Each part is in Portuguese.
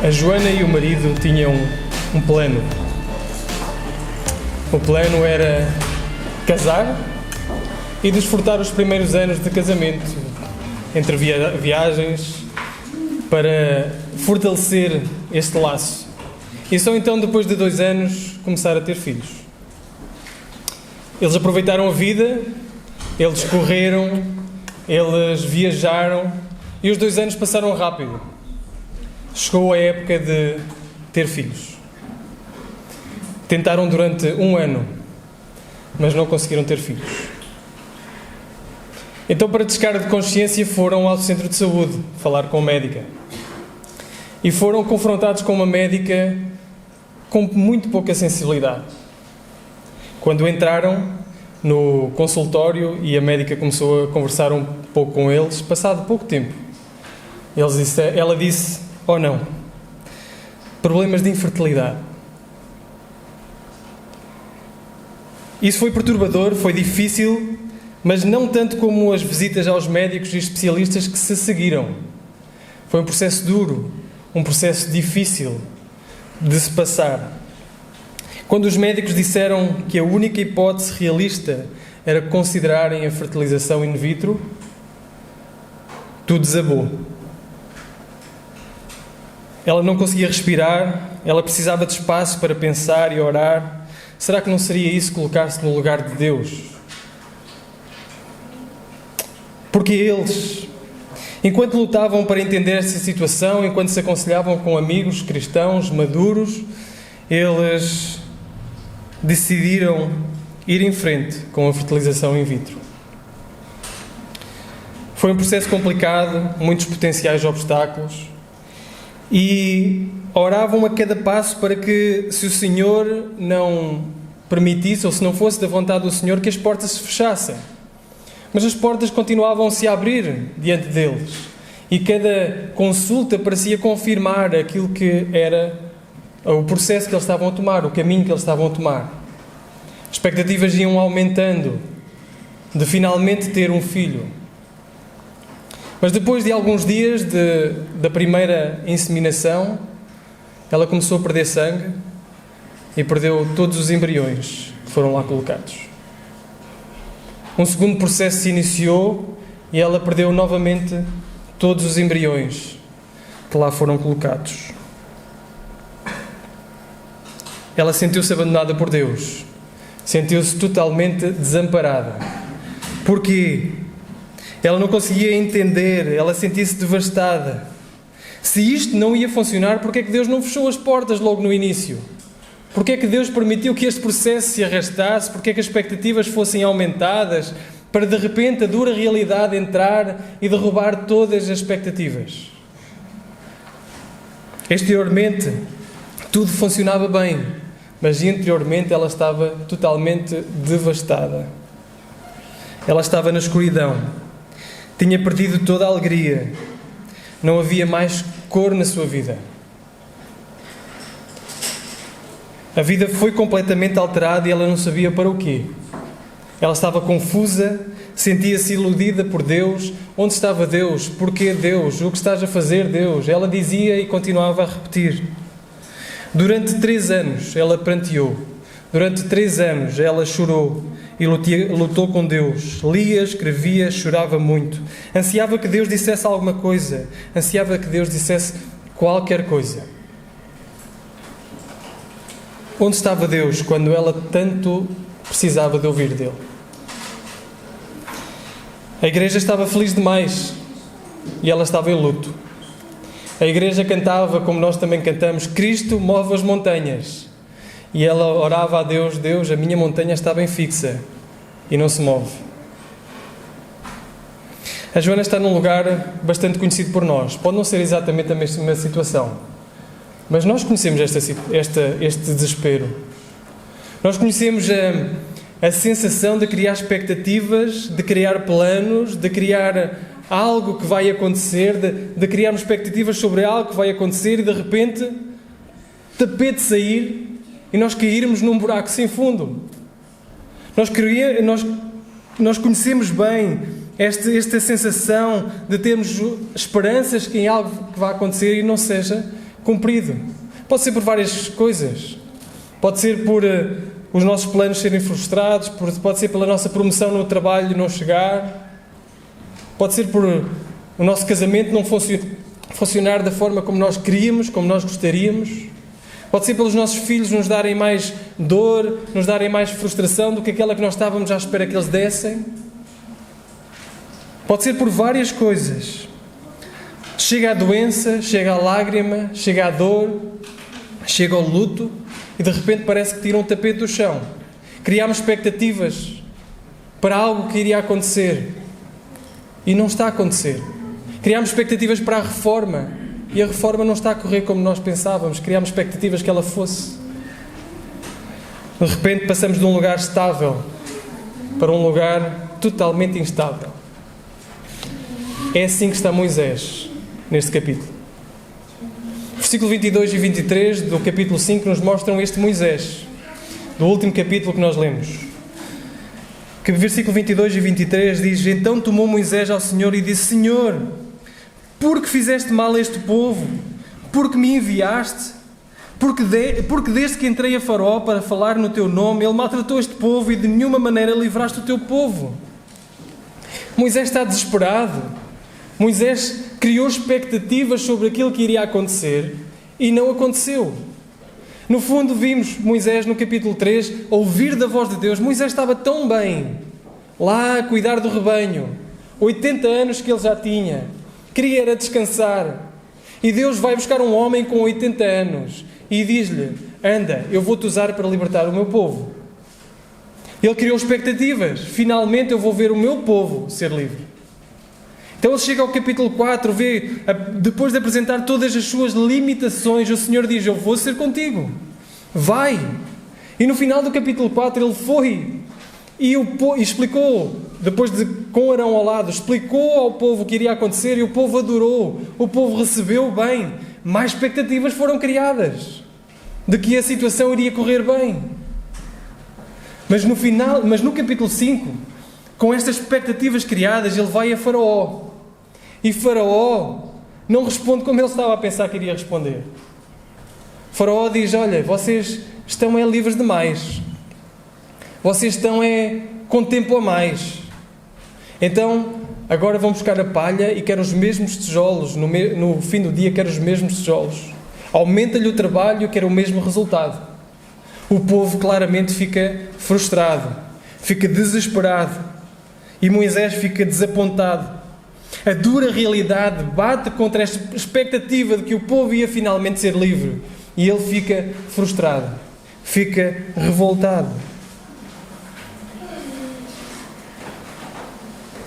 A Joana e o marido tinham um plano. O plano era casar e desfrutar os primeiros anos de casamento, entre viagens, para fortalecer este laço. E só então, depois de 2 anos, começar a ter filhos. Eles aproveitaram a vida, eles correram, eles viajaram e os 2 anos passaram rápido. Chegou a época de ter filhos. Tentaram durante 1 ano, mas não conseguiram ter filhos. Então, para descarga de consciência, foram ao centro de saúde falar com a médica. E foram confrontados com uma médica com muito pouca sensibilidade. Quando entraram no consultório e a médica começou a conversar um pouco com eles, passado pouco tempo, ela disse: "Oh não, problemas de infertilidade." Isso foi perturbador, foi difícil, mas não tanto como as visitas aos médicos e especialistas que se seguiram. Foi um processo duro, um processo difícil de se passar. Quando os médicos disseram que a única hipótese realista era considerarem a fertilização in vitro, tudo desabou. Ela não conseguia respirar, ela precisava de espaço para pensar e orar. Será que não seria isso colocar-se no lugar de Deus? Porque eles, enquanto lutavam para entender essa situação, enquanto se aconselhavam com amigos cristãos maduros, eles decidiram ir em frente com a fertilização in vitro. Foi um processo complicado, muitos potenciais obstáculos, e oravam a cada passo para que, se o Senhor não permitisse, ou se não fosse da vontade do Senhor, que as portas se fechassem. Mas as portas continuavam-se a abrir diante deles. E cada consulta parecia confirmar aquilo que era o processo que eles estavam a tomar, o caminho que eles estavam a tomar. As expectativas iam aumentando de finalmente ter um filho. Mas depois de alguns dias da primeira inseminação, ela começou a perder sangue e perdeu todos os embriões que foram lá colocados. Um segundo processo se iniciou e ela perdeu novamente todos os embriões que lá foram colocados. Ela sentiu-se abandonada por Deus. Sentiu-se totalmente desamparada. Porquê? Ela não conseguia entender, ela sentia-se devastada. Se isto não ia funcionar, porque é que Deus não fechou as portas logo no início? Porque é que Deus permitiu que este processo se arrastasse? Porque é que as expectativas fossem aumentadas para de repente a dura realidade entrar e derrubar todas as expectativas? Exteriormente tudo funcionava bem, mas interiormente ela estava totalmente devastada. Ela estava na escuridão. Tinha perdido toda a alegria. Não havia mais cor na sua vida. A vida foi completamente alterada e ela não sabia para o quê. Ela estava confusa, sentia-se iludida por Deus. Onde estava Deus? Porquê Deus? O que estás a fazer, Deus? Ela dizia e continuava a repetir. Durante 3 anos ela pranteou. Durante 3 anos ela chorou e lutou com Deus. Lia, escrevia, chorava muito. Ansiava que Deus dissesse alguma coisa. Ansiava que Deus dissesse qualquer coisa. Onde estava Deus quando ela tanto precisava de ouvir dele? A igreja estava feliz demais e ela estava em luto. A igreja cantava, como nós também cantamos, Cristo move as montanhas. E ela orava a Deus: Deus, a minha montanha está bem fixa e não se move. A Joana está num lugar bastante conhecido por nós. Pode não ser exatamente a mesma situação, mas nós conhecemos este desespero. Nós conhecemos a sensação de criar expectativas, de criar planos, de criar algo que vai acontecer, de criarmos expectativas sobre algo que vai acontecer e de repente tapete sair e nós cairmos num buraco sem fundo. Nós Nós conhecemos bem esta sensação de termos esperanças que em algo que vai acontecer e não seja cumprido. Pode ser por várias coisas. Pode ser por os nossos planos serem frustrados, pode ser pela nossa promoção no trabalho não chegar, pode ser por o nosso casamento não funcionar da forma como nós queríamos, como nós gostaríamos. Pode ser pelos nossos filhos nos darem mais dor, nos darem mais frustração do que aquela que nós estávamos à espera que eles dessem. Pode ser por várias coisas. Chega a doença, chega a lágrima, chega a dor, chega ao luto e de repente parece que tiram um tapete do chão. Criámos expectativas para algo que iria acontecer e não está a acontecer. Criámos expectativas para a reforma e a reforma não está a correr como nós pensávamos. Criámos expectativas que ela fosse. De repente passamos de um lugar estável para um lugar totalmente instável. É assim que está Moisés neste capítulo. Versículo 22 e 23 do capítulo 5 nos mostram este Moisés, do último capítulo que nós lemos. Que versículo 22 e 23 diz: Então tomou Moisés ao Senhor e disse: Senhor, por que fizeste mal a este povo? Porque me enviaste? Porque desde que entrei a Faraó para falar no teu nome, ele maltratou este povo e de nenhuma maneira livraste o teu povo. Moisés está desesperado. Moisés criou expectativas sobre aquilo que iria acontecer e não aconteceu. No fundo, vimos Moisés no capítulo 3 ouvir da voz de Deus. Moisés estava tão bem lá a cuidar do rebanho, 80 anos que ele já tinha, queria era descansar. E Deus vai buscar um homem com 80 anos e diz-lhe: anda, eu vou-te usar para libertar o meu povo. Ele criou expectativas. Finalmente eu vou ver o meu povo ser livre. Então ele chega ao capítulo 4, depois de apresentar todas as suas limitações, o Senhor diz: eu vou ser contigo, vai. E no final do capítulo 4 ele foi e explicou, depois de com Arão ao lado, explicou ao povo o que iria acontecer e o povo adorou, o povo recebeu bem. Mais expectativas foram criadas de que a situação iria correr bem. Mas no capítulo 5, com estas expectativas criadas, ele vai a Faraó. E Faraó não responde como ele estava a pensar que iria responder. Faraó diz: olha, vocês estão livres demais. Vocês estão com tempo a mais. Então, agora vão buscar a palha e quero os mesmos tijolos. No fim do dia quero os mesmos tijolos. Aumenta-lhe o trabalho e quero o mesmo resultado. O povo claramente fica frustrado, fica desesperado. E Moisés fica desapontado. A dura realidade bate contra esta expectativa de que o povo ia finalmente ser livre. E ele fica frustrado, fica revoltado.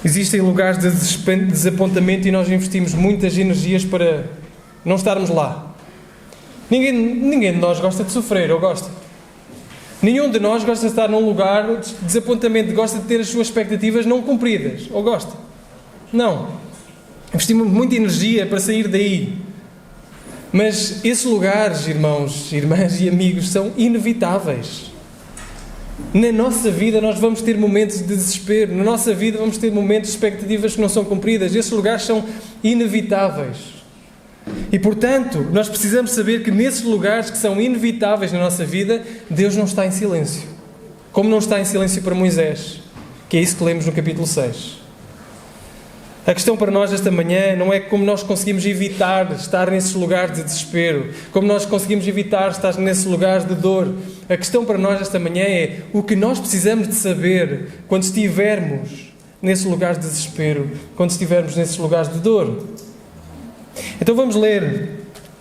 Existem lugares de desapontamento e nós investimos muitas energias para não estarmos lá. Ninguém de nós gosta de sofrer, ou gosta? Nenhum de nós gosta de estar num lugar de desapontamento, gosta de ter as suas expectativas não cumpridas, ou gosta? Não. Investimos muita energia para sair daí. Mas esses lugares, irmãos, irmãs e amigos, são inevitáveis. Na nossa vida nós vamos ter momentos de desespero, na nossa vida vamos ter momentos de expectativas que não são cumpridas. Esses lugares são inevitáveis. E, portanto, nós precisamos saber que nesses lugares que são inevitáveis na nossa vida, Deus não está em silêncio. Como não está em silêncio para Moisés, que é isso que lemos no capítulo 6. A questão para nós esta manhã não é como nós conseguimos evitar estar nesses lugares de desespero, como nós conseguimos evitar estar nesses lugares de dor. A questão para nós esta manhã é o que nós precisamos de saber quando estivermos nesses lugares de desespero, quando estivermos nesses lugares de dor. Então vamos ler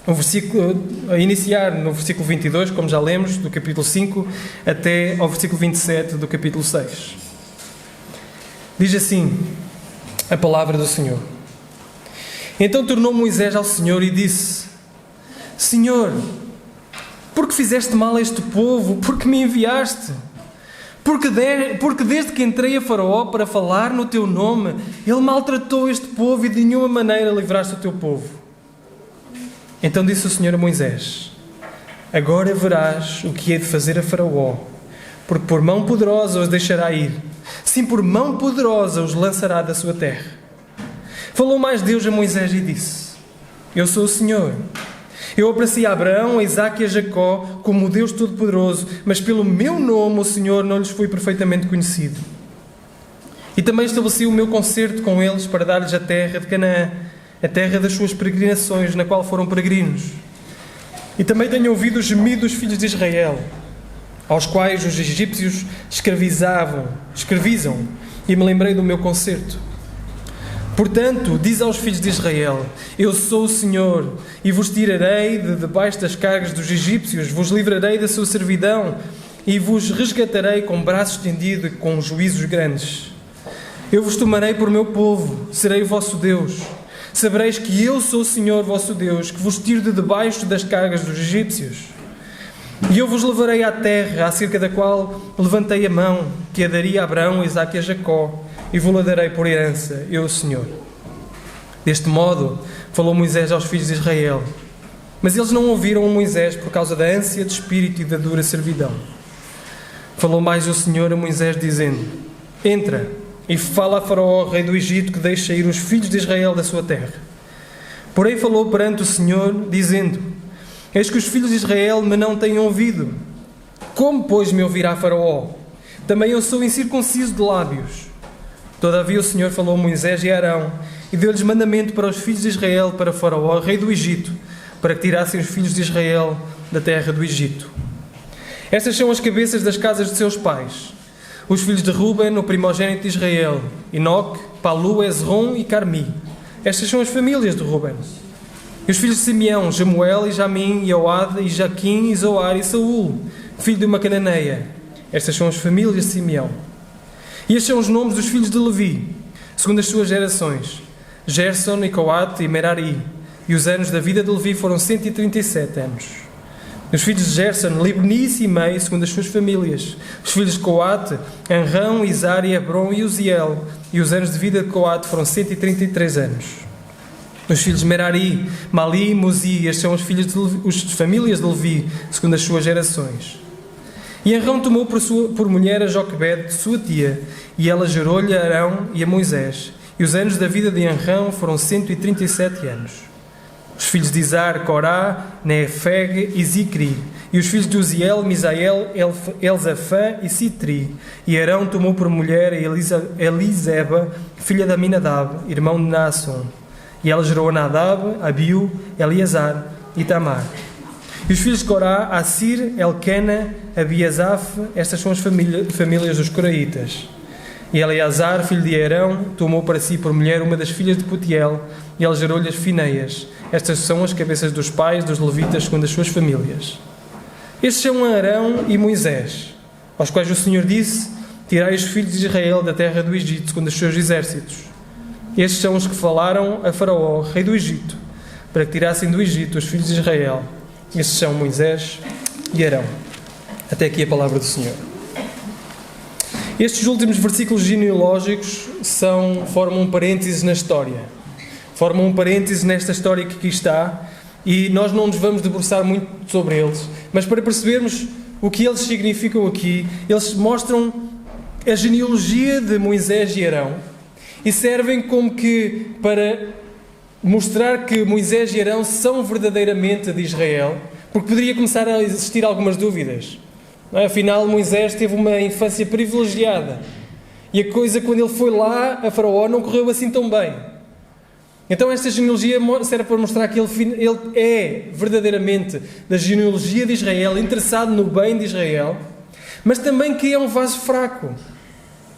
o versículo, a iniciar no versículo 22, como já lemos, do capítulo 5, até ao versículo 27 do capítulo 6. Diz assim a palavra do Senhor: Então tornou Moisés ao Senhor e disse: Senhor, por que fizeste mal a este povo? Por que me enviaste? Porque desde que entrei a Faraó para falar no teu nome, ele maltratou este povo e de nenhuma maneira livraste o teu povo. Então disse o Senhor a Moisés: Agora verás o que hei de fazer a Faraó, porque por mão poderosa os deixará ir. sim, por mão poderosa os lançará da sua terra. Falou mais Deus a Moisés e disse: Eu sou o Senhor. Eu apareci a Abraão, a Isaque e a Jacó como o Deus Todo-Poderoso, mas pelo meu nome o Senhor não lhes foi perfeitamente conhecido. E também estabeleci o meu concerto com eles para dar-lhes a terra de Canaã, a terra das suas peregrinações, na qual foram peregrinos. E também tenho ouvido o gemido dos filhos de Israel, aos quais os egípcios escravizam, e me lembrei do meu concerto. Portanto, diz aos filhos de Israel: Eu sou o Senhor, e vos tirarei de debaixo das cargas dos egípcios, vos livrarei da sua servidão, e vos resgatarei com braço estendido e com juízos grandes. Eu vos tomarei por meu povo, serei o vosso Deus. Sabereis que eu sou o Senhor vosso Deus, que vos tiro de debaixo das cargas dos egípcios. E eu vos levarei à terra, acerca da qual levantei a mão, que a daria a Abraão, a Isaque e a Jacó, e vou-la darei por herança, eu, o Senhor. Deste modo, falou Moisés aos filhos de Israel. Mas eles não ouviram a Moisés por causa da ânsia de espírito e da dura servidão. Falou mais o Senhor a Moisés, dizendo: Entra e fala a Faraó, rei do Egito, que deixe sair os filhos de Israel da sua terra. Porém falou perante o Senhor, dizendo: Eis que os filhos de Israel me não têm ouvido. Como, pois, me ouvirá Faraó? Também eu sou incircunciso de lábios. Todavia o Senhor falou a Moisés e a Arão, e deu-lhes mandamento para os filhos de Israel, para Faraó, rei do Egito, para que tirassem os filhos de Israel da terra do Egito. Estas são as cabeças das casas de seus pais. Os filhos de Ruben, o primogênito de Israel: Enoque, Palu, Ezron e Carmi. Estas são as famílias de Ruben. E os filhos de Simeão: Jemuel e Jamim, e Oad, e Jaquim, e Zoar e Saúl, filho de uma cananeia. Estas são as famílias de Simeão. E estes são os nomes dos filhos de Levi, segundo as suas gerações: Gerson, e Coate e Merari. E os anos da vida de Levi foram 137 anos. Os filhos de Gerson, Libni e Simei, segundo as suas famílias. Os filhos de Coate, Anrão, Izar, e Hebron e Uziel. E os anos de vida de Coate foram 133 anos. Os filhos de Merari, Mali e Muzi. Estes são os filhos de Levi, as famílias de Levi, segundo as suas gerações. E Arão tomou por mulher a Joquebede, de sua tia, e ela gerou-lhe a Arão e a Moisés. E os anos da vida de Arão foram 137 anos. Os filhos de Izar, Corá, Neefeg e Zicri. E os filhos de Uziel, Misael, Elzafã e Citri. E Arão tomou por mulher a Eliseba, filha de Aminadab, irmão de Naasson. E ela gerou a Nadab, Abiú, Eleazar e Tamar. E os filhos de Corá, Assir, Elcana, Abiasaf. Estas são as famílias dos coraitas. E Eleazar, filho de Arão, tomou para si por mulher uma das filhas de Putiel, e ela gerou-lhe as Fineias. Estas são as cabeças dos pais dos levitas, segundo as suas famílias. Estes são Arão e Moisés, aos quais o Senhor disse: Tirai os filhos de Israel da terra do Egito, segundo os seus exércitos. Estes são os que falaram a Faraó, rei do Egito, para que tirassem do Egito os filhos de Israel. Estes são Moisés e Arão. Até aqui a palavra do Senhor. Estes últimos versículos genealógicos formam um parênteses na história. Formam um parênteses nesta história que aqui está, e nós não nos vamos debruçar muito sobre eles, mas para percebermos o que eles significam aqui, eles mostram a genealogia de Moisés e Arão, e servem como que para mostrar que Moisés e Arão são verdadeiramente de Israel, porque poderia começar a existir algumas dúvidas. Não é? Afinal, Moisés teve uma infância privilegiada, e a coisa, quando ele foi lá a Faraó, não correu assim tão bem. Então esta genealogia serve para mostrar que ele é verdadeiramente da genealogia de Israel, interessado no bem de Israel, mas também que é um vaso fraco.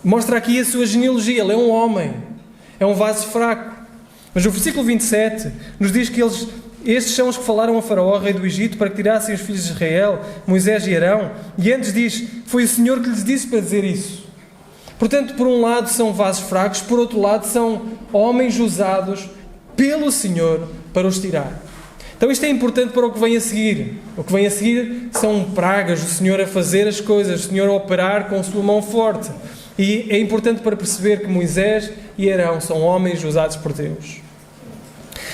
Mostra aqui a sua genealogia. Ele é um homem, é um vaso fraco. Mas o versículo 27 nos diz que estes são os que falaram a Faraó, rei do Egito, para que tirassem os filhos de Israel, Moisés e Arão. E antes diz: foi o Senhor que lhes disse para dizer isso. Portanto, por um lado são vasos fracos, por outro lado são homens usados pelo Senhor para os tirar. Então isto é importante para o que vem a seguir. O que vem a seguir são pragas, o Senhor a fazer as coisas, o Senhor a operar com a sua mão forte. E é importante para perceber que Moisés e Arão são homens usados por Deus.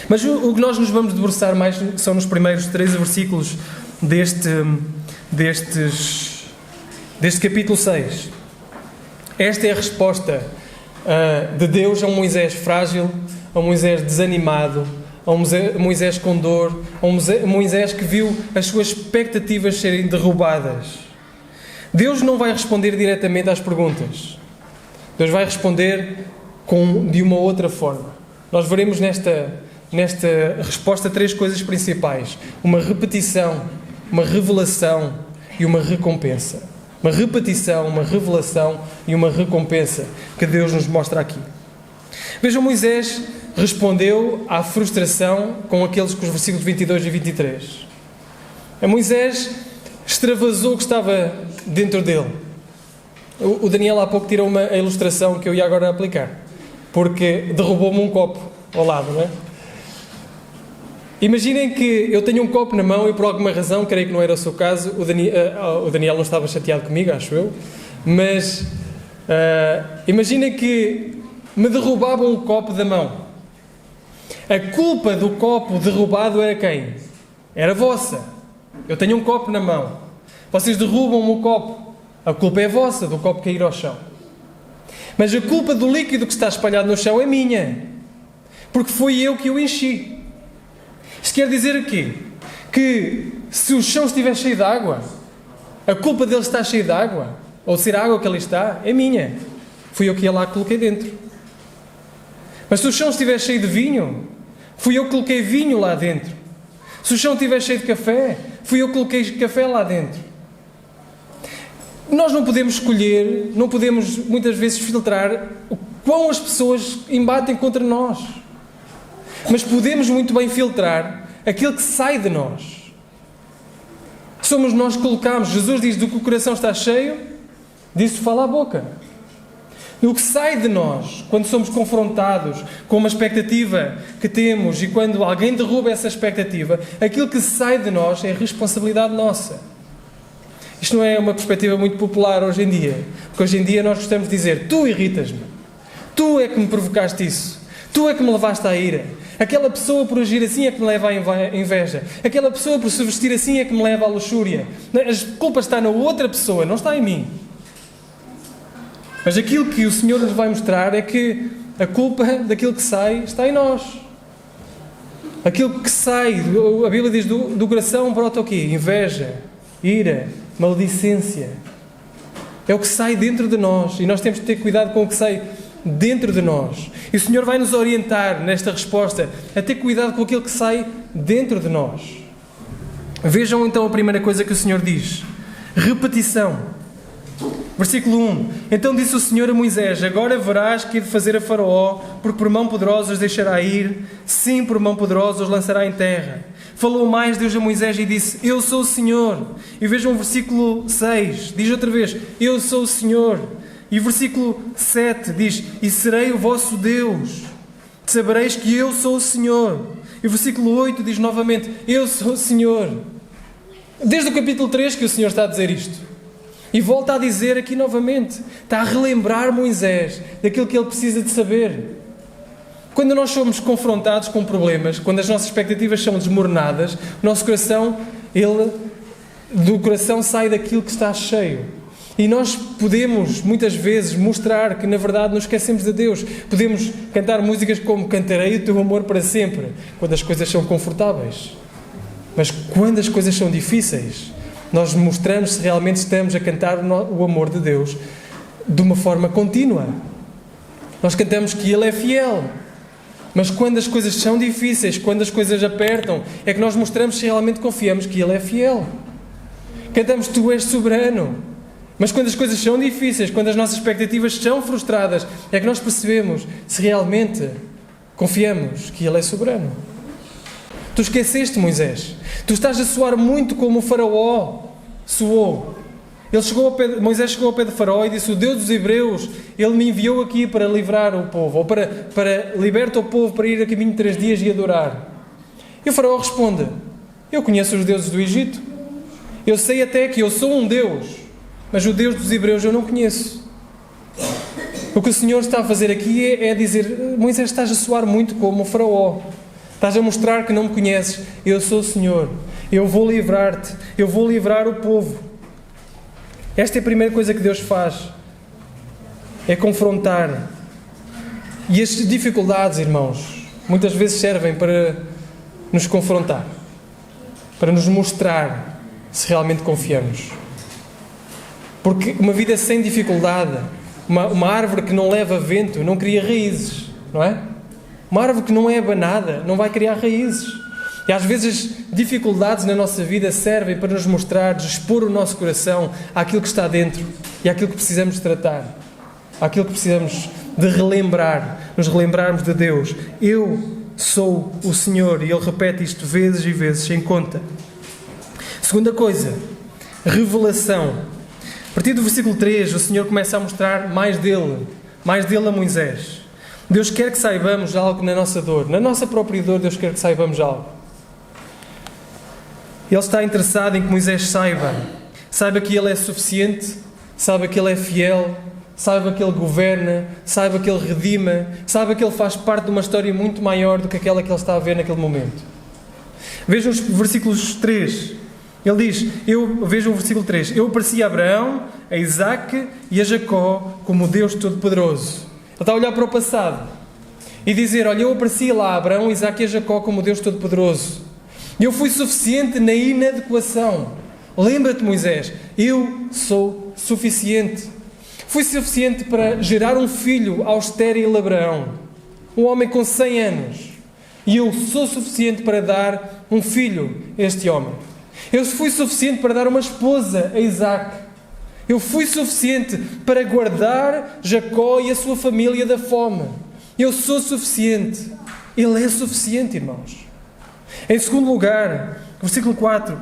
Mas o que nós nos vamos debruçar mais são nos primeiros 13 versículos deste capítulo 6. Esta é a resposta de Deus a um Moisés frágil, a um Moisés desanimado, a um Moisés com dor, a um Moisés que viu as suas expectativas serem derrubadas. Deus não vai responder diretamente às perguntas. Deus vai responder de uma outra forma. Nós veremos nesta resposta 3 coisas principais: uma repetição, uma revelação e uma recompensa. Uma repetição, uma revelação e uma recompensa que Deus nos mostra aqui. Vejam, Moisés respondeu à frustração com os versículos 22 e 23. Moisés extravasou o que estava dentro dele. O Daniel há pouco tirou a ilustração que eu ia agora aplicar, porque derrubou-me um copo ao lado, não é? Imaginem que eu tenho um copo na mão e por alguma razão, creio que não era o seu caso, o Daniel não estava chateado comigo, acho eu, mas imaginem que me derrubavam um copo da mão. A culpa do copo derrubado era quem? Era vossa. Eu tenho um copo na mão. Vocês derrubam-me o copo. A culpa é vossa, do copo cair ao chão. Mas a culpa do líquido que está espalhado no chão é minha. Porque fui eu que o enchi. Isto quer dizer o quê? Que se o chão estiver cheio de água, a culpa dele estar cheio de água, ou de ser a água que ali está, é minha. Fui eu que ia lá e coloquei dentro. Mas se o chão estiver cheio de vinho, fui eu que coloquei vinho lá dentro. Se o chão estiver cheio de café, fui eu que coloquei café lá dentro. Nós não podemos escolher, não podemos muitas vezes filtrar o quão as pessoas embatem contra nós. Mas podemos muito bem filtrar aquilo que sai de nós. Somos nós que colocamos. Jesus diz: do que o coração está cheio, disso fala a boca. O que sai de nós, quando somos confrontados com uma expectativa que temos e quando alguém derruba essa expectativa, aquilo que sai de nós é responsabilidade nossa. Isto não é uma perspectiva muito popular hoje em dia, porque hoje em dia nós gostamos de dizer: tu irritas-me, tu é que me provocaste isso, tu é que me levaste à ira, aquela pessoa por agir assim é que me leva à inveja, aquela pessoa por se vestir assim é que me leva à luxúria. A culpa está na outra pessoa, não está em mim. Mas aquilo que o Senhor nos vai mostrar é que a culpa daquilo que sai está em nós. Aquilo que sai, a Bíblia diz, do coração brota o quê? Inveja, ira, maledicência. É o que sai dentro de nós. E nós temos de ter cuidado com o que sai dentro de nós. E o Senhor vai nos orientar nesta resposta a ter cuidado com aquilo que sai dentro de nós. Vejam então a primeira coisa que o Senhor diz. Repetição. Versículo 1. Então disse o Senhor a Moisés: agora verás que hei de fazer a Faraó, porque por mão poderosa os deixará ir, sim, por mão poderosa os lançará em terra. Falou mais Deus a Moisés e disse: eu sou o Senhor. E vejam o versículo 6, diz outra vez: eu sou o Senhor. E o versículo 7 diz: e serei o vosso Deus, sabereis que eu sou o Senhor. E o versículo 8 diz novamente: eu sou o Senhor. Desde o capítulo 3 que o Senhor está a dizer isto. E volta a dizer aqui novamente, está a relembrar Moisés daquilo que ele precisa de saber. Quando nós somos confrontados com problemas, quando as nossas expectativas são desmoronadas, o nosso coração, do coração sai daquilo que está cheio. E nós podemos, muitas vezes, mostrar que, na verdade, nos esquecemos de Deus. Podemos cantar músicas como Cantarei o Teu Amor para Sempre, quando as coisas são confortáveis. Mas quando as coisas são difíceis, nós mostramos se realmente estamos a cantar o amor de Deus de uma forma contínua. Nós cantamos que Ele é fiel. Mas quando as coisas são difíceis, quando as coisas apertam, é que nós mostramos se realmente confiamos que Ele é fiel. Cantamos Tu és soberano. Mas quando as coisas são difíceis, quando as nossas expectativas são frustradas, é que nós percebemos se realmente confiamos que Ele é soberano. Tu esqueceste, Moisés. Tu estás a soar muito como o Faraó soou. Moisés chegou ao pé de Faraó e disse: o Deus dos Hebreus, Ele me enviou aqui para livrar o povo, ou para libertar o povo para ir a caminho de 3 dias e adorar. E o Faraó responde: eu conheço os deuses do Egito. Eu sei até que eu sou um Deus, mas o Deus dos Hebreus eu não conheço. O que o Senhor está a fazer aqui é dizer: Moisés, estás a soar muito como o Faraó. Estás a mostrar que não me conheces. Eu sou o Senhor. Eu vou livrar-te. Eu vou livrar o povo. Esta é a primeira coisa que Deus faz. é confrontar. E as dificuldades, irmãos, muitas vezes servem para nos confrontar, para nos mostrar se realmente confiamos. Porque uma vida sem dificuldade, uma árvore que não leva vento, não cria raízes, não é? Uma árvore que não é abanada, não vai criar raízes. E às vezes as dificuldades na nossa vida servem para nos mostrar, expor o nosso coração àquilo que está dentro e àquilo que precisamos de tratar, àquilo que precisamos de relembrar, nos relembrarmos de Deus. Eu sou o Senhor, e Ele repete isto vezes e vezes, sem conta. Segunda coisa, revelação. A partir do versículo 3, o Senhor começa a mostrar mais dele a Moisés. Deus quer que saibamos algo na nossa dor, na nossa própria dor. Deus quer que saibamos algo. Ele está interessado em que Moisés saiba que Ele é suficiente, saiba que Ele é fiel, saiba que Ele governa, saiba que Ele redima, saiba que Ele faz parte de uma história muito maior do que aquela que Ele está a ver naquele momento. Vejam os versículos 3. Ele diz, vejam o versículo 3, eu apareci a Abraão, a Isaque e a Jacó como Deus Todo-Poderoso. Ele está a olhar para o passado e dizer, olha, eu apareci lá a Abraão, Isaque e a Jacó como Deus Todo-Poderoso. Eu fui suficiente na inadequação. Lembra-te, Moisés, eu sou suficiente. Fui suficiente para gerar um filho ao estéril Abraão, um homem com 100 anos. E eu sou suficiente para dar um filho a este homem. Eu fui suficiente para dar uma esposa a Isaque. Eu fui suficiente para guardar Jacó e a sua família da fome. Eu sou suficiente. Ele é suficiente, irmãos. Em segundo lugar, versículo 4.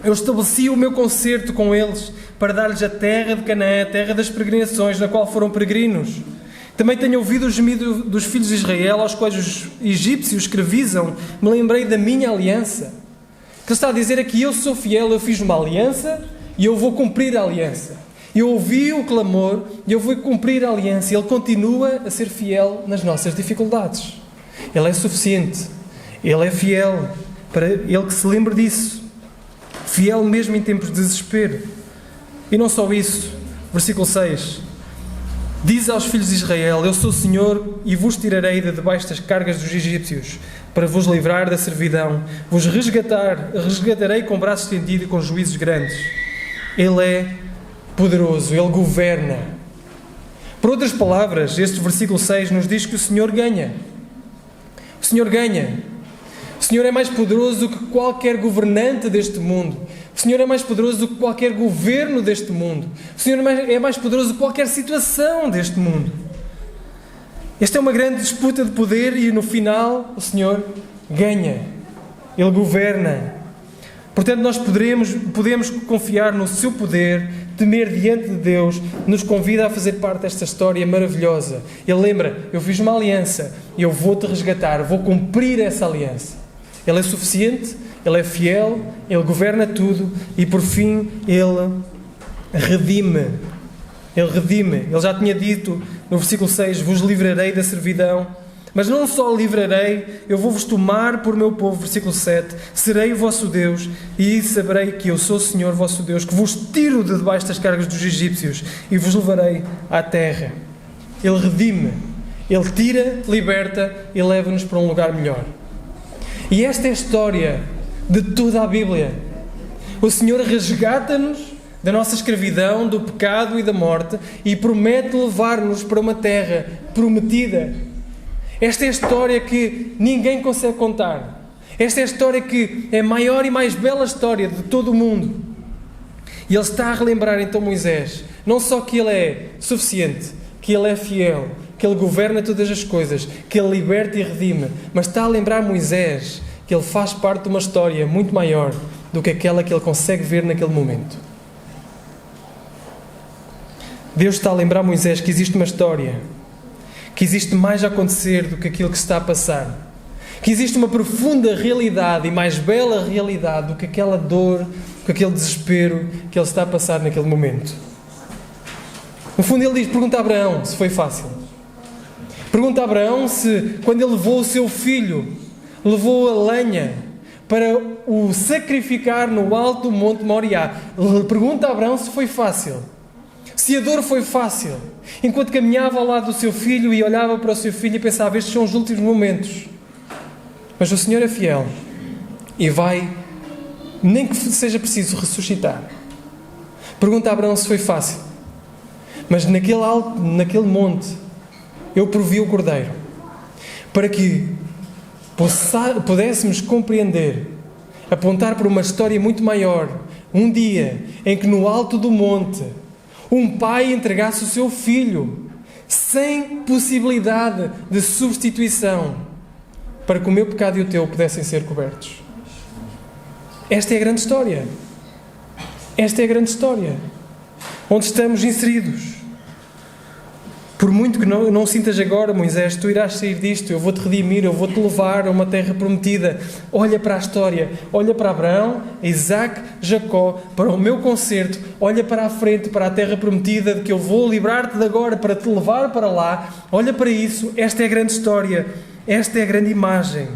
Eu estabeleci o meu concerto com eles para dar-lhes a terra de Canaã, a terra das peregrinações, na qual foram peregrinos. Também tenho ouvido o gemido dos filhos de Israel, aos quais os egípcios escravizam. Me lembrei da minha aliança. O que ele está a dizer é que eu sou fiel, eu fiz uma aliança e eu vou cumprir a aliança. Eu ouvi o clamor e eu vou cumprir a aliança. Ele continua a ser fiel nas nossas dificuldades. Ele é suficiente. Ele é fiel. Para ele que se lembre disso. Fiel mesmo em tempos de desespero. E não só isso. Versículo 6. Diz aos filhos de Israel, eu sou o Senhor e vos tirarei de debaixo das cargas dos egípcios, para vos livrar da servidão, vos resgatarei com braço estendido e com juízos grandes. Ele é poderoso, Ele governa. Por outras palavras, este versículo 6 nos diz que o Senhor ganha. O Senhor ganha. O Senhor é mais poderoso do que qualquer governante deste mundo. O Senhor é mais poderoso do que qualquer governo deste mundo. O Senhor é mais poderoso do que qualquer situação deste mundo. Esta é uma grande disputa de poder e no final o Senhor ganha. Ele governa. Portanto, nós podemos confiar no seu poder, temer diante de Deus, nos convida a fazer parte desta história maravilhosa. Ele lembra, eu fiz uma aliança, eu vou-te resgatar, vou cumprir essa aliança. Ele é suficiente, Ele é fiel, Ele governa tudo e por fim Ele redime. Ele redime. Ele já tinha dito no versículo 6, vos livrarei da servidão. Mas não só livrarei, eu vou-vos tomar por meu povo, versículo 7, serei o vosso Deus e saberei que eu sou o Senhor vosso Deus, que vos tiro de debaixo das cargas dos egípcios e vos levarei à terra. Ele redime, Ele tira, liberta e leva-nos para um lugar melhor. E esta é a história de toda a Bíblia. O Senhor resgata-nos da nossa escravidão, do pecado e da morte e promete levar-nos para uma terra prometida. Esta é a história que ninguém consegue contar. Esta é a história que é a maior e mais bela história de todo o mundo. E Ele está a relembrar então Moisés, não só que Ele é suficiente, que Ele é fiel, que Ele governa todas as coisas, que Ele liberta e redime, mas está a lembrar Moisés que ele faz parte de uma história muito maior do que aquela que ele consegue ver naquele momento. Deus está a lembrar Moisés que existe uma história, que existe mais a acontecer do que aquilo que se está a passar, que existe uma profunda realidade e mais bela realidade do que aquela dor, do que aquele desespero que ele está a passar naquele momento. No fundo ele diz, pergunta a Abraão se foi fácil. Pergunta a Abraão se, quando ele levou o seu filho, levou a lenha para o sacrificar no alto do Monte Moriá. Pergunta a Abraão se foi fácil. Se a dor foi fácil, enquanto caminhava ao lado do seu filho e olhava para o seu filho e pensava, estes são os últimos momentos. Mas o Senhor é fiel e vai, nem que seja preciso ressuscitar. Pergunta a Abraão se foi fácil. Mas naquele monte, eu provi o cordeiro, para que pudéssemos compreender, apontar para uma história muito maior, um dia em que no alto do monte, um pai entregasse o seu filho, sem possibilidade de substituição, para que o meu pecado e o teu pudessem ser cobertos. Esta é a grande história. Esta é a grande história. Onde estamos inseridos. Por muito que não sintas agora, Moisés, tu irás sair disto, eu vou-te redimir, eu vou-te levar a uma terra prometida. Olha para a história, olha para Abraão, Isaac, Jacó, para o meu concerto, olha para a frente, para a terra prometida, de que eu vou livrar-te de agora para te levar para lá. Olha para isso, esta é a grande história, esta é a grande imagem.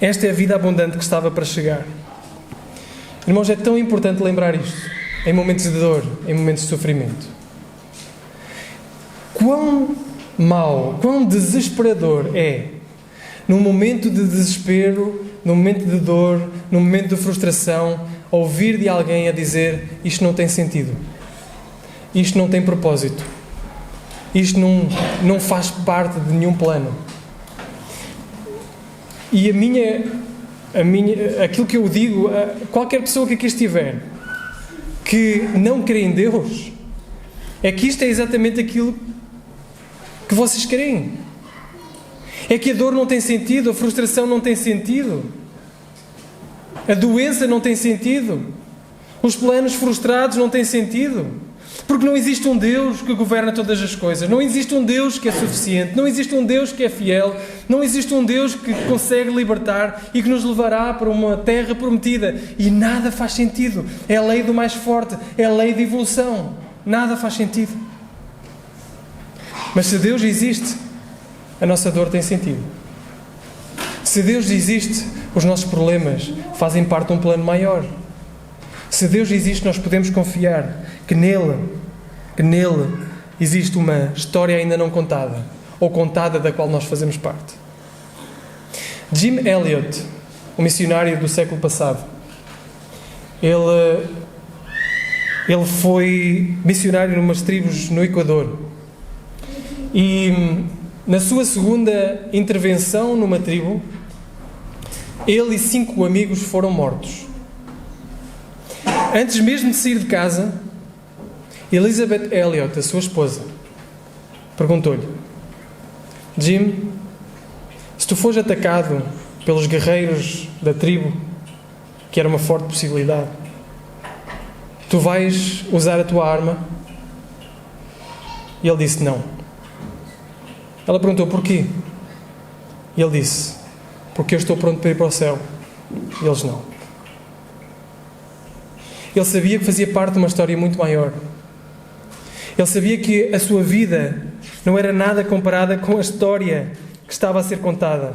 Esta é a vida abundante que estava para chegar. Irmãos, é tão importante lembrar isto, em momentos de dor, em momentos de sofrimento. Quão mau, quão desesperador é, num momento de desespero, num momento de dor, num momento de frustração, ouvir de alguém a dizer, isto não tem sentido, isto não tem propósito, isto não faz parte de nenhum plano. E aquilo que eu digo a qualquer pessoa que aqui estiver, que não crê em Deus, é que isto é exatamente aquilo que vocês creem. É que a dor não tem sentido, a frustração não tem sentido, a doença não tem sentido, os planos frustrados não têm sentido, porque não existe um Deus que governa todas as coisas, não existe um Deus que é suficiente, não existe um Deus que é fiel, não existe um Deus que consegue libertar e que nos levará para uma terra prometida, e nada faz sentido. É a lei do mais forte, é a lei de evolução, nada faz sentido. Mas se Deus existe, a nossa dor tem sentido. Se Deus existe, os nossos problemas fazem parte de um plano maior. Se Deus existe, nós podemos confiar que nele existe uma história ainda não contada, ou contada da qual nós fazemos parte. Jim Elliot, um missionário do século passado, ele foi missionário numas tribos no Equador. E na sua segunda intervenção numa tribo, ele e 5 amigos foram mortos. Antes mesmo de sair de casa, Elizabeth Elliot, a sua esposa, perguntou-lhe: Jim, se tu fores atacado pelos guerreiros da tribo, que era uma forte possibilidade, tu vais usar a tua arma? E ele disse não. Ela perguntou porquê? E ele disse: porque eu estou pronto para ir para o céu. E eles não. Ele sabia que fazia parte de uma história muito maior. Ele sabia que a sua vida não era nada comparada com a história que estava a ser contada.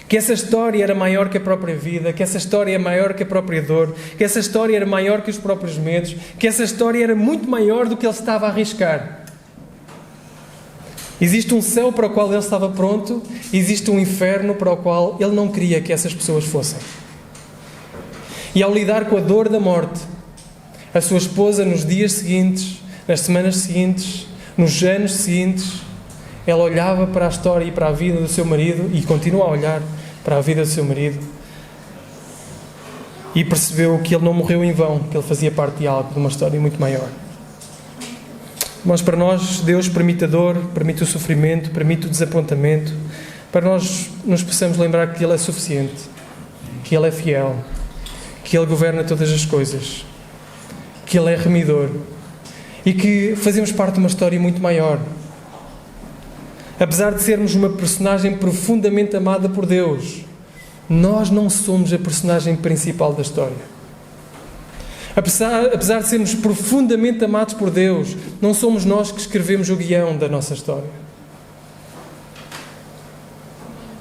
Que essa história era maior que a própria vida, que essa história é maior que a própria dor, que essa história era maior que os próprios medos, que essa história era muito maior do que ele estava a arriscar. Existe um céu para o qual ele estava pronto, existe um inferno para o qual ele não queria que essas pessoas fossem. E ao lidar com a dor da morte, a sua esposa nos dias seguintes, nas semanas seguintes, nos anos seguintes, ela olhava para a história e para a vida do seu marido e continua a olhar para a vida do seu marido e percebeu que ele não morreu em vão, que ele fazia parte de algo, de uma história muito maior. Mas para nós, Deus permite a dor, permite o sofrimento, permite o desapontamento, para nós nos possamos lembrar que Ele é suficiente, que Ele é fiel, que Ele governa todas as coisas, que Ele é remidor e que fazemos parte de uma história muito maior. Apesar de sermos uma personagem profundamente amada por Deus, nós não somos a personagem principal da história. Apesar de sermos profundamente amados por Deus, não somos nós que escrevemos o guião da nossa história.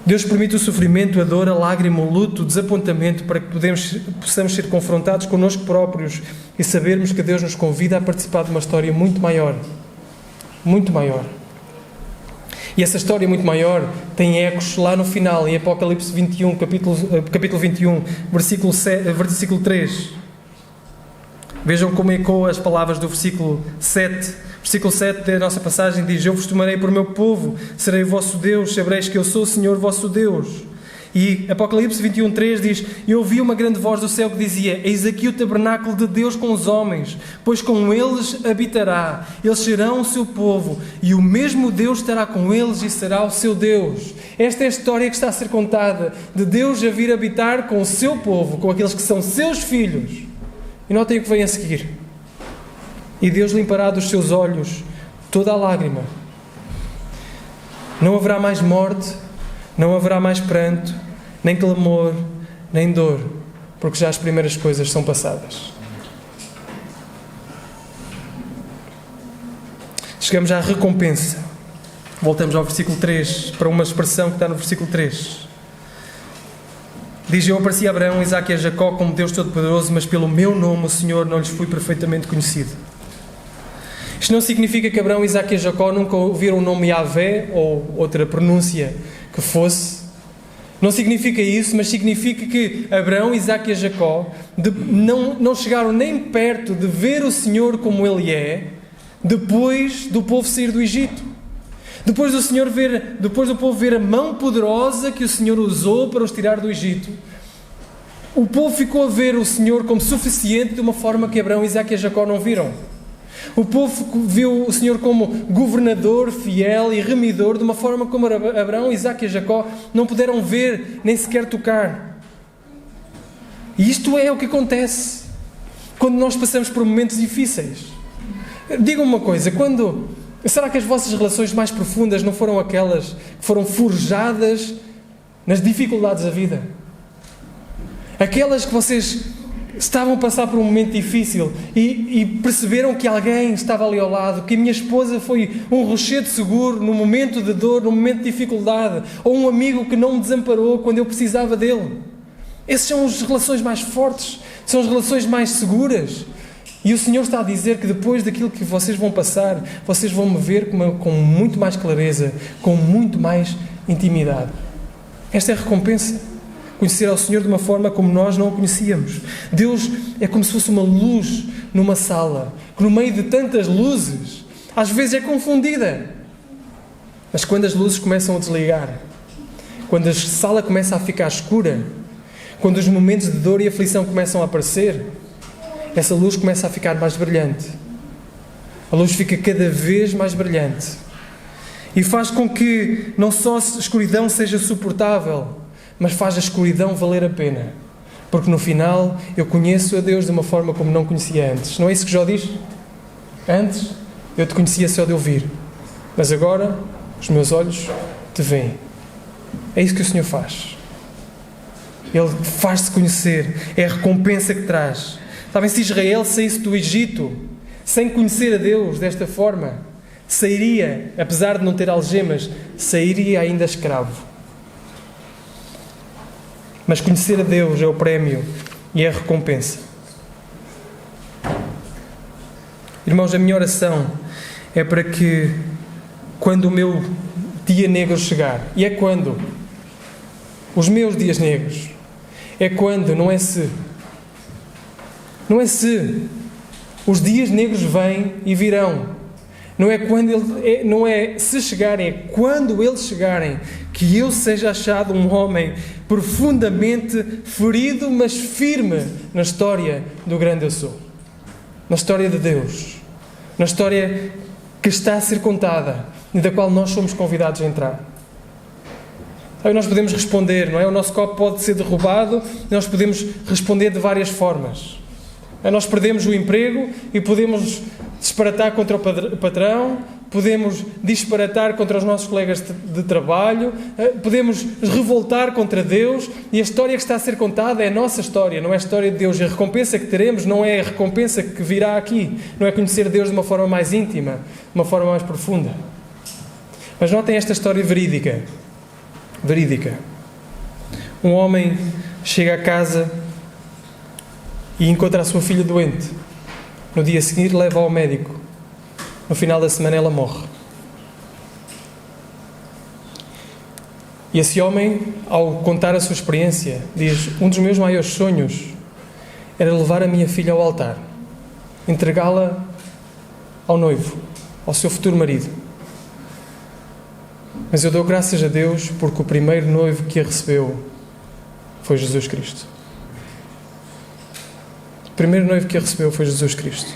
Deus permite o sofrimento, a dor, a lágrima, o luto, o desapontamento, para que possamos ser confrontados connosco próprios e sabermos que Deus nos convida a participar de uma história muito maior. Muito maior. E essa história muito maior tem ecos lá no final, em Apocalipse 21, capítulo 21, versículo 3. Vejam como ecoa as palavras do versículo 7. Versículo 7 da nossa passagem diz: Eu vos tomarei por meu povo, serei o vosso Deus, sabereis que eu sou o Senhor vosso Deus. E Apocalipse 21:3 diz: Eu ouvi uma grande voz do céu que dizia: Eis aqui o tabernáculo de Deus com os homens, pois com eles habitará, eles serão o seu povo, e o mesmo Deus estará com eles e será o seu Deus. Esta é a história que está a ser contada, de Deus a vir habitar com o seu povo, com aqueles que são seus filhos. E notem o que vem a seguir: E Deus limpará dos seus olhos toda a lágrima. Não haverá mais morte, não haverá mais pranto, nem clamor, nem dor, porque já as primeiras coisas são passadas. Chegamos à recompensa. Voltamos ao versículo 3, para uma expressão que está no versículo 3. Diz: Eu apareci a Abraão, Isaque e a Jacó como Deus Todo-Poderoso, mas pelo meu nome, o Senhor, não lhes fui perfeitamente conhecido. Isto não significa que Abraão, Isaque e Jacó nunca ouviram o nome Yahvé ou outra pronúncia que fosse. Não significa isso, mas significa que Abraão, Isaque e Jacó não chegaram nem perto de ver o Senhor como Ele é, depois do povo sair do Egito. Depois do povo ver a mão poderosa que o Senhor usou para os tirar do Egito, o povo ficou a ver o Senhor como suficiente de uma forma que Abraão, Isaque e Jacó não viram. O povo viu o Senhor como governador, fiel e remidor, de uma forma como Abraão, Isaque e Jacó não puderam ver, nem sequer tocar. E isto é o que acontece quando nós passamos por momentos difíceis. Digam-me uma coisa: será que as vossas relações mais profundas não foram aquelas que foram forjadas nas dificuldades da vida? Aquelas que vocês estavam a passar por um momento difícil e perceberam que alguém estava ali ao lado, que a minha esposa foi um rochedo seguro no momento de dor, no momento de dificuldade, ou um amigo que não me desamparou quando eu precisava dele. Essas são as relações mais fortes, são as relações mais seguras. E o Senhor está a dizer que depois daquilo que vocês vão passar, vocês vão me ver com muito mais clareza, com muito mais intimidade. Esta é a recompensa. Conhecer ao Senhor de uma forma como nós não o conhecíamos. Deus é como se fosse uma luz numa sala, que no meio de tantas luzes, às vezes é confundida. Mas quando as luzes começam a desligar, quando a sala começa a ficar escura, quando os momentos de dor e aflição começam a aparecer, essa luz começa a ficar mais brilhante. A luz fica cada vez mais brilhante. E faz com que não só a escuridão seja suportável, mas faz a escuridão valer a pena. Porque no final eu conheço a Deus de uma forma como não conhecia antes. Não é isso que Jó diz? Antes eu te conhecia só de ouvir, mas agora os meus olhos te veem. É isso que o Senhor faz. Ele faz-se conhecer. É a recompensa que traz. Sabem, se Israel saísse do Egito sem conhecer a Deus desta forma, sairia, apesar de não ter algemas, sairia ainda escravo. Mas conhecer a Deus é o prémio e é a recompensa. Irmãos, a minha oração é para que, quando o meu dia negro chegar, e é quando os meus dias negros, é quando, não é se, os dias negros vêm e virão. Não é se chegarem, é quando eles chegarem, que eu seja achado um homem profundamente ferido, mas firme na história do grande eu sou. Na história de Deus. Na história que está a ser contada e da qual nós somos convidados a entrar. Aí nós podemos responder, não é? O nosso copo pode ser derrubado e nós podemos responder de várias formas. Aí nós perdemos o emprego e podemos disparatar contra o patrão, podemos disparatar contra os nossos colegas de trabalho, podemos revoltar contra Deus, e a história que está a ser contada é a nossa história, não é a história de Deus. E a recompensa que teremos não é a recompensa que virá aqui, não é conhecer Deus de uma forma mais íntima, de uma forma mais profunda. Mas notem esta história verídica. verídica. Um homem chega a casa e encontra a sua filha doente. No dia seguinte leva-a ao médico. No final da semana ela morre. E esse homem, ao contar a sua experiência, diz: um dos meus maiores sonhos era levar a minha filha ao altar, entregá-la ao noivo, ao seu futuro marido. Mas eu dou graças a Deus porque o primeiro noivo que a recebeu foi Jesus Cristo. O primeiro noivo que a recebeu foi Jesus Cristo.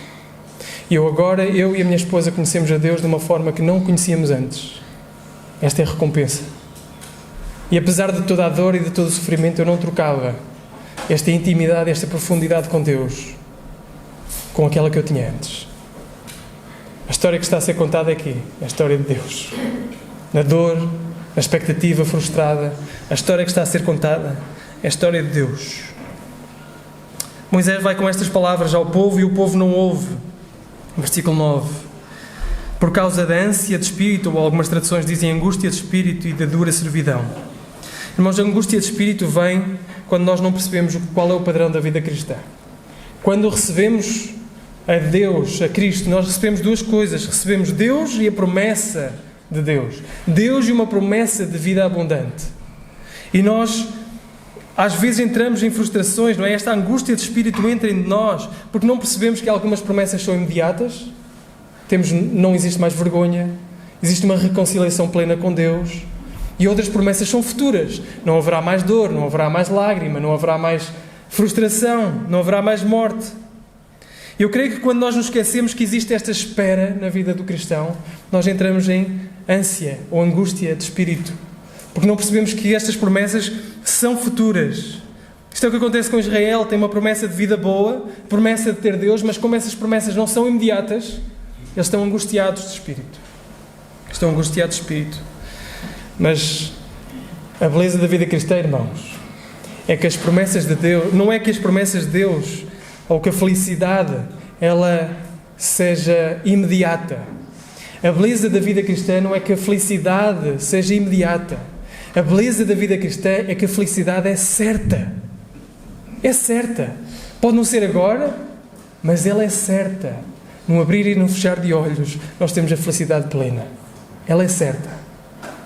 E eu e a minha esposa conhecemos a Deus de uma forma que não conhecíamos antes. Esta é a recompensa. E apesar de toda a dor e de todo o sofrimento, eu não trocava esta intimidade, esta profundidade com Deus com aquela que eu tinha antes. A história que está a ser contada aqui é a história de Deus. Na dor, na expectativa frustrada, a história que está a ser contada é a história de Deus. Moisés vai com estas palavras ao povo e o povo não ouve. Versículo 9. Por causa da ânsia de espírito, ou algumas traduções dizem angústia de espírito e da dura servidão. Irmãos, a angústia de espírito vem quando nós não percebemos qual é o padrão da vida cristã. Quando recebemos a Deus, a Cristo, nós recebemos duas coisas. Recebemos Deus e a promessa de Deus. Deus e uma promessa de vida abundante. E nós, às vezes, entramos em frustrações, não é? Esta angústia de espírito entra em nós, porque não percebemos que algumas promessas são imediatas. Não existe mais vergonha. Existe uma reconciliação plena com Deus. E outras promessas são futuras. Não haverá mais dor, não haverá mais lágrima, não haverá mais frustração, não haverá mais morte. Eu creio que quando nós nos esquecemos que existe esta espera na vida do cristão, nós entramos em ânsia ou angústia de espírito. Porque não percebemos que estas promessas são futuras. Isto é o que acontece com Israel. Tem uma promessa de vida boa, promessa de ter Deus, mas como essas promessas não são imediatas, eles estão angustiados de espírito. Estão angustiados de espírito. Mas a beleza da vida cristã, irmãos, é que as promessas de Deus, não é que as promessas de Deus ou que a felicidade ela seja imediata. A beleza da vida cristã não é que a felicidade seja imediata. A beleza da vida cristã é que a felicidade é certa. É certa. Pode não ser agora, mas ela é certa. No abrir e no fechar de olhos, nós temos a felicidade plena. Ela é certa.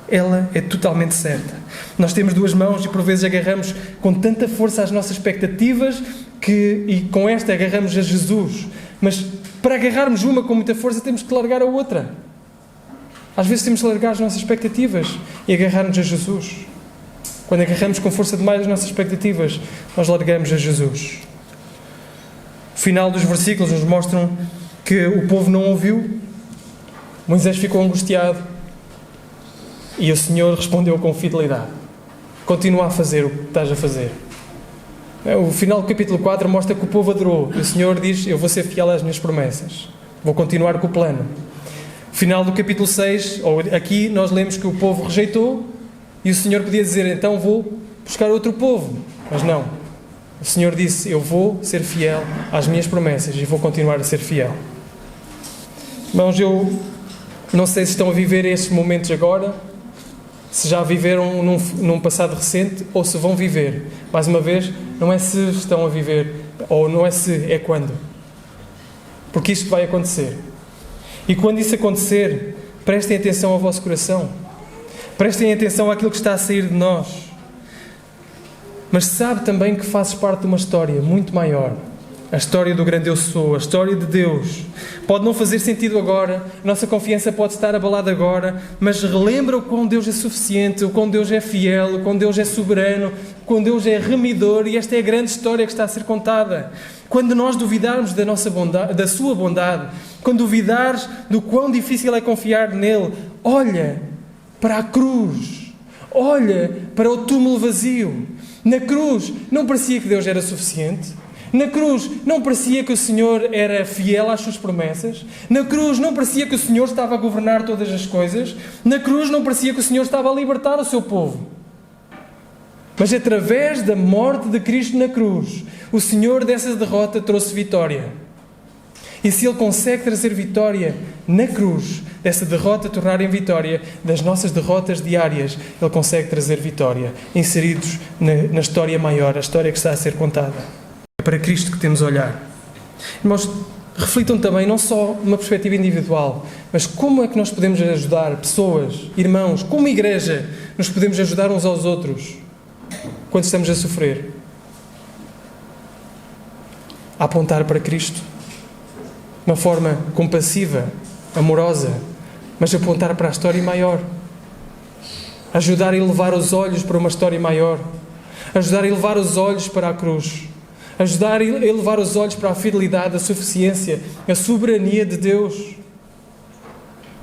Ela é totalmente certa. Nós temos duas mãos e por vezes agarramos com tanta força as nossas expectativas e com esta agarramos a Jesus. Mas para agarrarmos uma com muita força temos que largar a outra. Às vezes temos que largar as nossas expectativas e agarrar-nos a Jesus. Quando agarramos com força demais as nossas expectativas, nós largamos a Jesus. O final dos versículos nos mostram que o povo não ouviu. Moisés ficou angustiado. E o Senhor respondeu com fidelidade. Continua a fazer o que estás a fazer. O final do capítulo 4 mostra que o povo adorou. E o Senhor diz: eu vou ser fiel às minhas promessas. Vou continuar com o plano. Final do capítulo 6, ou aqui nós lemos que o povo rejeitou. E o Senhor podia dizer: então vou buscar outro povo. Mas não. O Senhor disse: eu vou ser fiel às minhas promessas. E vou continuar a ser fiel. Irmãos, eu não sei se estão a viver estes momentos agora. Se já viveram num passado recente ou se vão viver. Mais uma vez, não é se estão a viver ou não é se, é quando. Porque isto vai acontecer. E quando isso acontecer, prestem atenção ao vosso coração. Prestem atenção àquilo que está a sair de nós. Mas sabe também que fazes parte de uma história muito maior. A história do grande eu sou, a história de Deus. Pode não fazer sentido agora, a nossa confiança pode estar abalada agora, mas relembra o quão Deus é suficiente, o quão Deus é fiel, o quão Deus é soberano, o quão Deus é remidor, e esta é a grande história que está a ser contada. Quando nós duvidarmos da nossa bondade, da sua bondade, quando duvidares do quão difícil é confiar nele, olha para a cruz, olha para o túmulo vazio. Na cruz não parecia que Deus era suficiente. Na cruz não parecia que o Senhor era fiel às suas promessas. Na cruz não parecia que o Senhor estava a governar todas as coisas. Na cruz não parecia que o Senhor estava a libertar o seu povo. Mas através da morte de Cristo na cruz, o Senhor dessa derrota trouxe vitória. E se Ele consegue trazer vitória na cruz, dessa derrota tornar em vitória, das nossas derrotas diárias, Ele consegue trazer vitória, inseridos na história maior, a história que está a ser contada. É para Cristo que temos a olhar. Irmãos, reflitam também, não só numa perspectiva individual, mas como é que nós podemos ajudar pessoas, irmãos, como igreja, nos podemos ajudar uns aos outros quando estamos a sofrer. A apontar para Cristo, de uma forma compassiva, amorosa, mas apontar para a história maior. Ajudar a elevar os olhos para uma história maior. Ajudar a elevar os olhos para a cruz. Ajudar a elevar os olhos para a fidelidade, a suficiência, a soberania de Deus.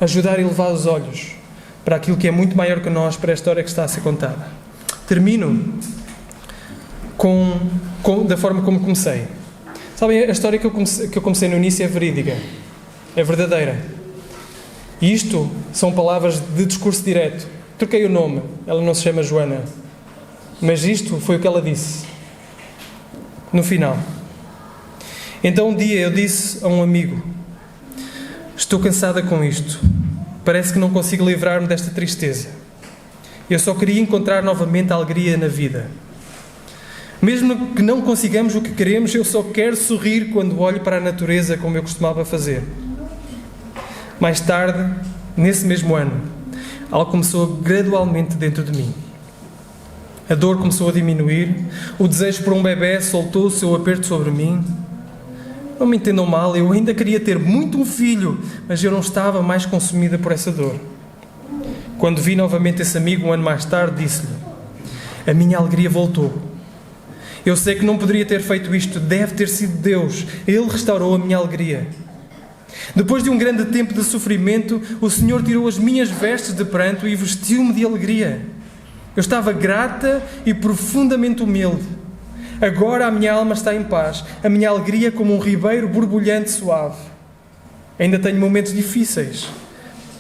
Ajudar a elevar os olhos para aquilo que é muito maior que nós, para a história que está a ser contada. Termino da forma como comecei. Sabem, a história que eu comecei no início é verídica, é verdadeira. E isto são palavras de discurso direto. Troquei o nome, ela não se chama Joana, mas isto foi o que ela disse no final. Então um dia eu disse a um amigo: estou cansada com isto, parece que não consigo livrar-me desta tristeza. Eu só queria encontrar novamente a alegria na vida. Mesmo que não consigamos o que queremos, eu só quero sorrir quando olho para a natureza como eu costumava fazer. Mais tarde, nesse mesmo ano, algo começou gradualmente dentro de mim. A dor começou a diminuir, o desejo por um bebê soltou o seu aperto sobre mim. Não me entendam mal, eu ainda queria ter muito um filho, mas eu não estava mais consumida por essa dor. Quando vi novamente esse amigo um ano mais tarde, disse-lhe: a minha alegria voltou. Eu sei que não poderia ter feito isto, deve ter sido Deus. Ele restaurou a minha alegria. Depois de um grande tempo de sofrimento, o Senhor tirou as minhas vestes de pranto e vestiu-me de alegria. Eu estava grata e profundamente humilde. Agora a minha alma está em paz, a minha alegria como um ribeiro borbulhante e suave. Ainda tenho momentos difíceis,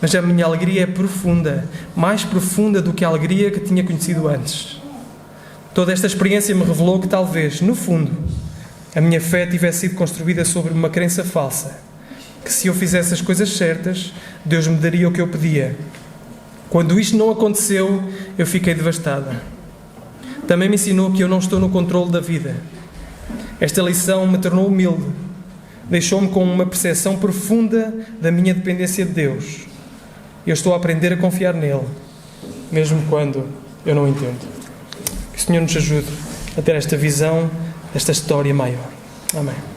mas a minha alegria é profunda, mais profunda do que a alegria que tinha conhecido antes. Toda esta experiência me revelou que talvez, no fundo, a minha fé tivesse sido construída sobre uma crença falsa, que se eu fizesse as coisas certas, Deus me daria o que eu pedia. Quando isto não aconteceu, eu fiquei devastada. Também me ensinou que eu não estou no controle da vida. Esta lição me tornou humilde, deixou-me com uma percepção profunda da minha dependência de Deus. Eu estou a aprender a confiar nele, mesmo quando eu não entendo. Que o Senhor nos ajude a ter esta visão, esta história maior. Amém.